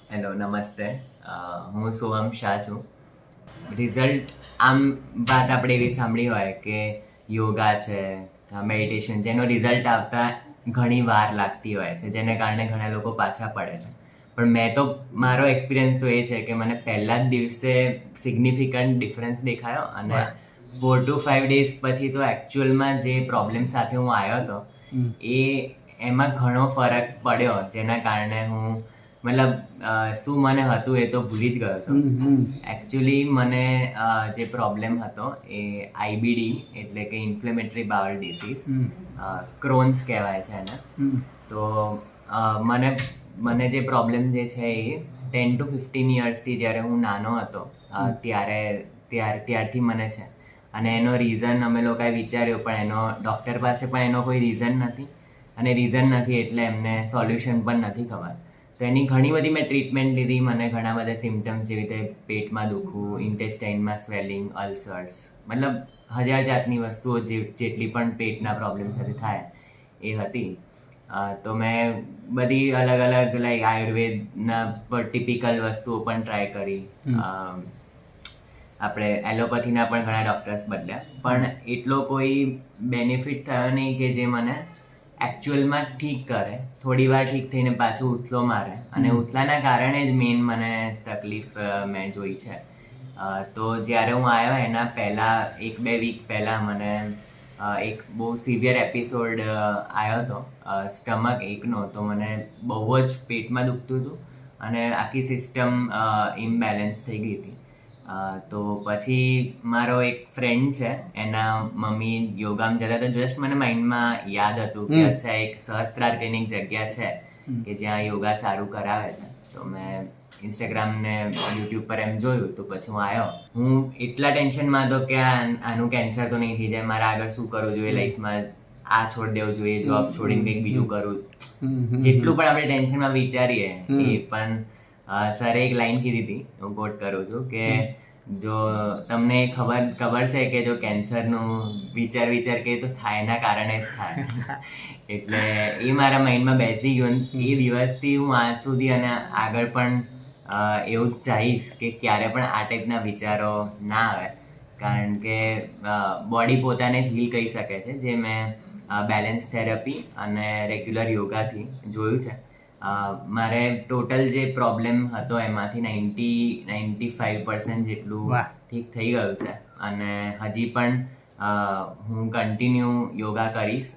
Hello નમસ્તે. હું સોહમ શાહ છું. રિઝલ્ટ આમ વાત આપણે એવી સાંભળી હોય કે યોગા છે, મેડિટેશન છે, એનો રિઝલ્ટ આવતા ઘણી વાર લાગતી હોય છે, જેને કારણે ઘણા લોકો પાછા પડે છે. પણ મેં તો મારો એક્સપિરિયન્સ તો એ છે કે મને પહેલા જ દિવસે સિગ્નિફિકન્ટ ડિફરન્સ દેખાયો અને 4 to 5 ડેઝ પછી તો એકચ્યુઅલમાં જે પ્રોબ્લેમ સાથે હું આવ્યો હતો એ એમાં ઘણો ફરક પડ્યો, જેના કારણે હું મતલબ શું મને હતું એ તો ભૂલી જ ગયો હતો. એકચ્યુઅલી મને જે પ્રોબ્લેમ હતો એ આઈબીડી એટલે કે ઇન્ફ્લેમેટરી બાઉલ ડિસીઝ, ક્રોન્સ કહેવાય છે એને. તો મને જે પ્રોબ્લેમ જે છે એ 10 to 15 યર્સથી જ્યારે હું નાનો હતો ત્યારથી મને છે. અને એનો રીઝન અમે લોકોએ વિચાર્યો, પણ એનો ડૉક્ટર પાસે પણ એનો કોઈ રીઝન નથી, અને રીઝન નથી એટલે એમને સોલ્યુશન પણ નથી ખબર. તો એની ઘણી બધી મેં ટ્રીટમેન્ટ લીધી. મને ઘણા બધા સિમ્ટમ્સ જેવી રીતે પેટમાં દુખવું, ઇન્ટેસ્ટાઇનમાં સ્વેલિંગ, અલ્સર્સ, મતલબ 1000 જાતની વસ્તુઓ જેટલી પણ પેટના પ્રોબ્લેમ સાથે થાય એ હતી. તો મેં બધી અલગ અલગ લાઈક આયુર્વેદના ટિપિકલ વસ્તુઓ પણ ટ્રાય કરી. આપણે એલોપેથીના પણ ઘણા ડૉક્ટર્સ બદલ્યા, પણ એટલો કોઈ બેનિફિટ થયો નહીં કે જે મને એકચ્યુઅલમાં ઠીક કરે. થોડી વાર ઠીક થઈને પાછું ઉથલો મારે, અને ઉથલાના કારણે જ મેઇન મને તકલીફ મેં જોઈ છે. તો જ્યારે હું આવ્યો એના પહેલાં 1-2 વીક પહેલાં મને એક બહુ સિવિયર એપિસોડ આવ્યો હતો સ્ટમક એકનો. તો મને બહુ જ પેટમાં દુખતું હતું અને આખી સિસ્ટમ ઇમ્બેલેન્સ થઈ ગઈ હતી. તો પછી મારો એક ફ્રેન્ડ છે, એના મમ્મી યોગામાં જતા હતા. જસ્ટ મને માઇન્ડમાં યાદ હતું કે અચ્છા એક સહસ્ત્રાર ક્લિનિક જગ્યા છે કે જ્યાં યોગા સારું કરાવે છે. તો મેં ઇન્સ્ટાગ્રામ ને યુટ્યુબ પર એમ જોયું. તો પછી હું આવ્યો. હું એટલા ટેન્શનમાં હતો કે આનું કેન્સર તો નહીં થઈ જાય, મારે આગળ શું કરવું જોઈએ લાઈફમાં, આ છોડી દેવું જોઈએ, જોબ છોડીને કંઈક બીજું કરવું. જેટલું પણ આપણે ટેન્શનમાં વિચારીએ એ પણ સરે એક લાઈન કીધી હતી, હું કોટ કરું છું કે જો તમને ખબર છે કે જો કેન્સરનું વિચાર કે તો થાય એના કારણે જ થાય. એટલે એ મારા માઇન્ડમાં બેસી ગયું. એ દિવસથી હું આજ સુધી અને આગળ પણ એવું જ ચાહીશ કે ક્યારે પણ આ ટાઈપના વિચારો ના આવે, કારણ કે બોડી પોતાને જ હીલ કરી શકે છે, જે મેં બેલેન્સ થેરપી અને રેગ્યુલર યોગાથી જોયું છે. મારે ટોટલ જે પ્રોબ્લેમ હતો એમાંથી 95% જેટલું ઠીક થઈ ગયું છે. અને હજી પણ હું કન્ટિન્યુ યોગા કરીશ